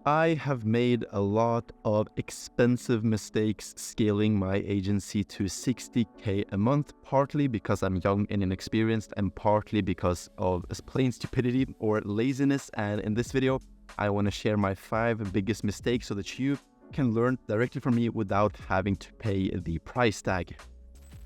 I have made a lot of expensive mistakes scaling my agency to 60K a month, partly because I'm young and inexperienced, and partly because of plain stupidity or laziness. And in this video, I want to share my 5 biggest mistakes so that you can learn directly from me without having to pay the price tag.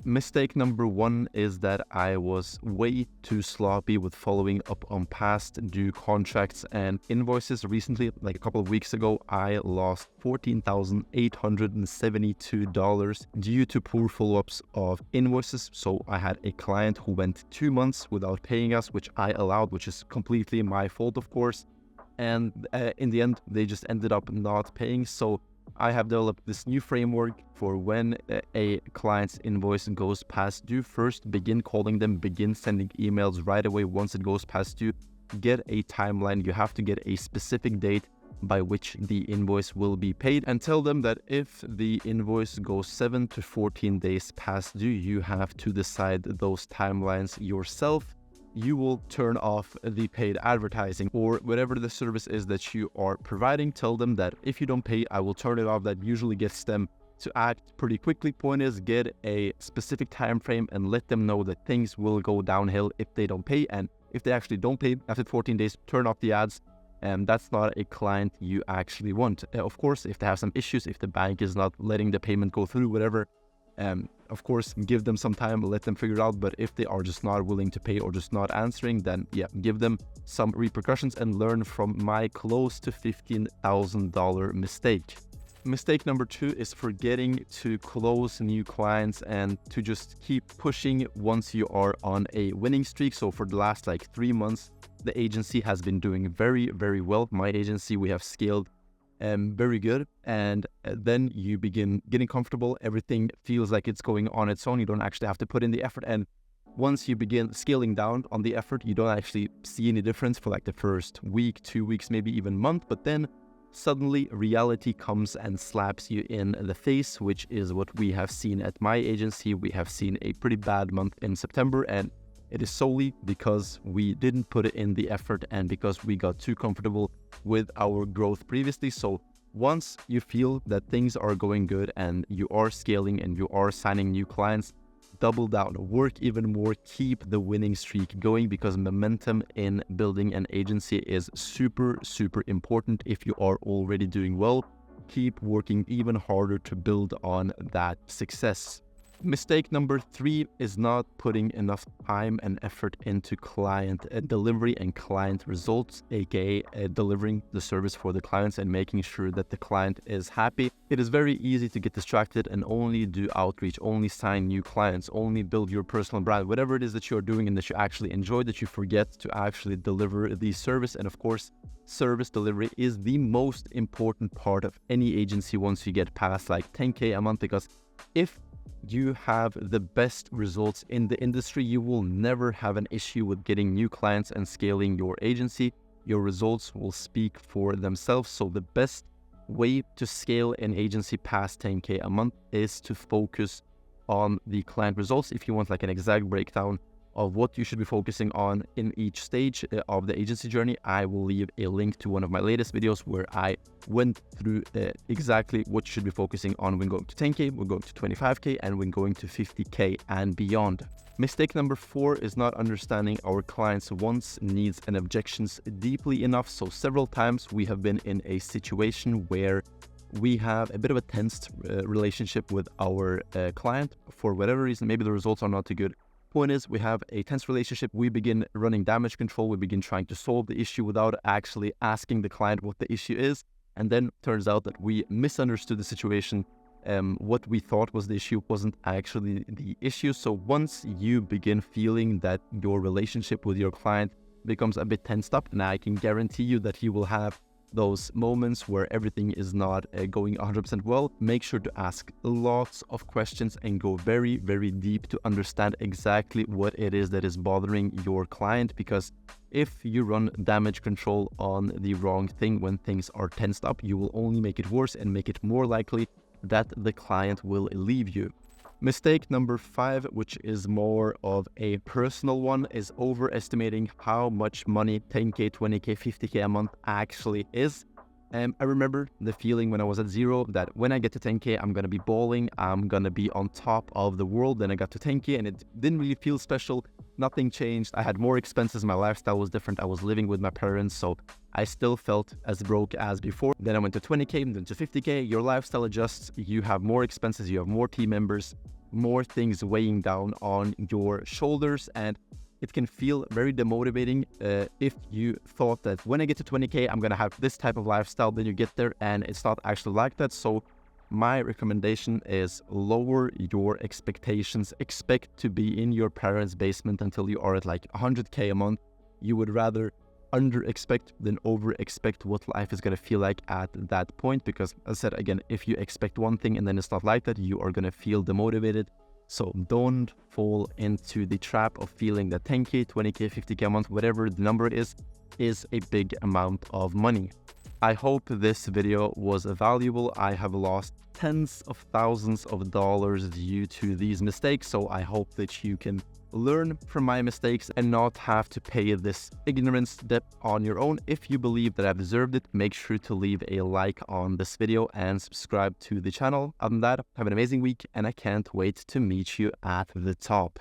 Mistake number 1 is that I was way too sloppy with following up on past due contracts and invoices. Recently, like a couple of weeks ago, I lost $14,872 due to poor follow-ups of invoices. So I had a client who went 2 months without paying us, which I allowed, which is completely my fault, of course. And in the end, they just ended up not paying. So I have developed this new framework for when a client's invoice goes past due. First, begin calling them, begin sending emails right away once it goes past due. Get a timeline. You have to get a specific date by which the invoice will be paid, and tell them that if the invoice goes 7 to 14 days past due, you have to decide those timelines yourself. You will turn off the paid advertising or whatever the service is that you are providing. Tell them that if you don't pay, I will turn it off. That usually gets them to act pretty quickly. Point is, get a specific time frame and let them know that things will go downhill if they don't pay. And if they actually don't pay after 14 days, turn off the ads. And that's not a client you actually want. Of course, if they have some issues, if the bank is not letting the payment go through, whatever, of course, give them some time, let them figure it out. But if they are just not willing to pay or just not answering, then yeah, give them some repercussions and learn from my close to $15,000 mistake. Mistake number 2 is forgetting to close new clients and to just keep pushing once you are on a winning streak. So for the last 3 months, the agency has been doing very, very well. My agency, we have scaled very good, and then you begin getting comfortable. Everything feels like it's going on its own. You don't actually have to put in the effort, and once you begin scaling down on the effort, you don't actually see any difference for the first week, 2 weeks, maybe even month. But then suddenly reality comes and slaps you in the face, which is what we have seen at my agency. We have seen a pretty bad month in September, and it is solely because we didn't put in the effort and because we got too comfortable with our growth previously. So once you feel that things are going good and you are scaling and you are signing new clients, double down, work even more, keep the winning streak going, because momentum in building an agency is super, super important. If you are already doing well, keep working even harder to build on that success. Mistake number 3 is not putting enough time and effort into client delivery and client results, aka delivering the service for the clients and making sure that the client is happy. It is very easy to get distracted and only do outreach, only sign new clients, only build your personal brand, whatever it is that you're doing and that you actually enjoy, that you forget to actually deliver the service. And of course, service delivery is the most important part of any agency once you get past 10K a month, because if you have the best results in the industry, you will never have an issue with getting new clients and scaling your agency. Your results will speak for themselves. So the best way to scale an agency past 10K a month is to focus on the client results. If you want an exact breakdown of what you should be focusing on in each stage of the agency journey, I will leave a link to one of my latest videos where I went through exactly what you should be focusing on when going to 10K, when going to 25K, and when going to 50K and beyond. Mistake number 4 is not understanding our clients' wants, needs, and objections deeply enough. So several times we have been in a situation where we have a bit of a tensed relationship with our client for whatever reason. Maybe the results are not too good. Point is, we have a tense relationship. We begin running damage control. We begin trying to solve the issue without actually asking the client what the issue is. And then turns out that we misunderstood the situation. What we thought was the issue wasn't actually the issue. So once you begin feeling that your relationship with your client becomes a bit tensed up, and I can guarantee you that you will have those moments where everything is not going 100% well, make sure to ask lots of questions and go very, very deep to understand exactly what it is that is bothering your client. Because if you run damage control on the wrong thing when things are tensed up, you will only make it worse and make it more likely that the client will leave you. Mistake number 5, which is more of a personal one, is overestimating how much money 10K, 20K, 50K a month actually is. I remember the feeling when I was at zero that when I get to 10K, I'm going to be balling. I'm going to be on top of the world. Then I got to 10K and it didn't really feel special. Nothing changed. I had more expenses. My lifestyle was different. I was living with my parents. So I still felt as broke as before. Then I went to 20K, then to 50K. Your lifestyle adjusts. You have more expenses. You have more team members, more things weighing down on your shoulders. And it can feel very demotivating if you thought that when I get to 20K, I'm going to have this type of lifestyle. Then you get there and it's not actually like that. So my recommendation is lower your expectations. Expect to be in your parents' basement until you are at like 100K a month. You would rather under-expect than over-expect what life is going to feel like at that point. Because as I said, again, if you expect one thing and then it's not like that, you are going to feel demotivated. So don't fall into the trap of feeling that 10K, 20K, 50K a month, whatever the number is a big amount of money. I hope this video was valuable. I have lost tens of thousands of dollars due to these mistakes. So I hope that you can learn from my mistakes and not have to pay this ignorance debt on your own. If you believe that I've deserved it, make sure to leave a like on this video and subscribe to the channel. Other than that, have an amazing week and I can't wait to meet you at the top.